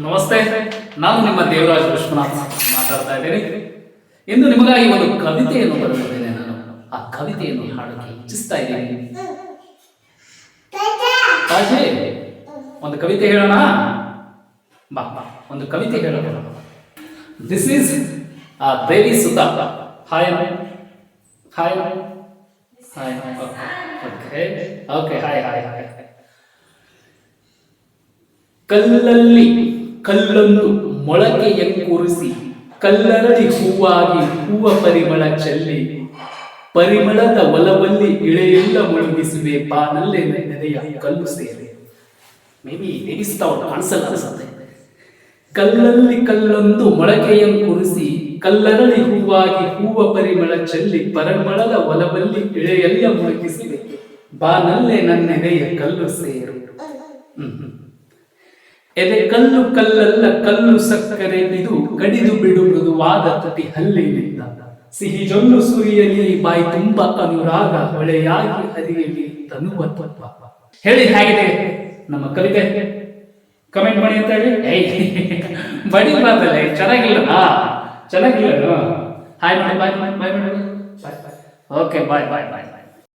ನಮಸ್ತೆ, ನಾನು ನಿಮ್ಮ ದೇವರಾಜ್ ವಿಶ್ವನಾಥ್ ಮಾತಾಡ್ತಾ ಇದ್ದೇನೆ. ಇಂದು ನಿಮಗಾಗಿ ಒಂದು ಕವಿತೆಯನ್ನು ಬರೆದಿದ್ದೇನೆ. ನಾನು ಆ ಕವಿತೆಯನ್ನು ಹಾಡಕ್ಕೆ ಇಚ್ಛಿಸ್ತಾ ಇದ್ದೀನಿ. ತಾಜೆ, ಒಂದು ಕವಿತೆ ಹೇಳೋಣ. ಬಾ, ಒಂದು ಕವಿತೆ ಹೇಳೋಣ. ದಿಸ್ ಈಸ್ ದೇವಿ ಸುತ. Hi hi hi. Okay okay, hi hi hi. ಕಲ್ಲಲ್ಲಿ ಕಲ್ಲೊಂದು ಮೊಳಕೆಯ ಕೂರಿಸಿ, ಕಲ್ಲರಳಿ ಹೂವಾಗಿ ಹೂವ ಪರಿಮಳ ಚೆಲ್ಲಿ, ಪರಿಮಳದ ಒಲವಲ್ಲಿ ಇಳೆಯೆಲ್ಲ ಮುಳುಗಿಸುವೆ, ಬಾನಲ್ಲೇ ನೆನೆಯ ಕಲ್ಲು ಸೇರಿ. ಮೇ ಬಿ ದೇವಿಸ್ತಾ ಉಂಟು, ಕಾಣಿಸಲ್ಲ ಅನ್ಸುತ್ತೆ. ಕಲ್ಲಲ್ಲಿ ಕಲ್ಲೊಂದು ಮೊಳಕೆಯ ಕೂರಿಸಿ, ಕಲ್ಲರಳಿ ಹೂವಾಗಿ ಹೂವ ಪರಿಮಳ ಚೆಲ್ಲಿ, ಪರಿಮಳದ ಒಲವಲ್ಲಿ ಇಳೆಯೆಲ್ಲ ಮುಳುಗಿಸುವೆ, ಬಾನಲ್ಲೇ ನನ್ನೆದೆಯ ಕಲ್ಲು ಸೇರು. ಎದೆ ಕಲ್ಲು ಕಲ್ಲಲ್ಲ ಕಲ್ಲು ಸಕ್ಕರೆ ಇದು, ಕಡಿದು ಬಿಡು ಮೃದುವಾದ ತುಟಿ ಹಲ್ಲಿನಿಂದ, ಸಿಹಿ ಜೊಲ್ಲು ಸುರಿಯಲಿ ಬಾಯಿ ತುಂಬ ಅನುರಾಗ, ಹೊಳೆಯಾಗಿ ಹರಿಯಲಿ ತನುವ ತತ್ವ. ಹೇಳಿ, ಹೇಗಿದೆ ನಮ್ಮ ಕವಿತೆ? ಕಮೆಂಟ್ ಮಾಡಿ ಅಂತ ಹೇಳಿ. ಬಡಿ ಬಾರ್ದಲ್ಲ, ಚೆನ್ನಾಗಿಲ್ಲ ಚೆನ್ನಾಗಿಲ್ಲ. ಹಾಯ್ ಮಾಡಿ, ಬಾಯ್ ಬಾಯ್ ಬಾಯ್ ಮಾಡಿ. ಓಕೆ, ಬಾಯ್ ಬಾಯ್ ಬಾಯ್ ಬಾಯ್.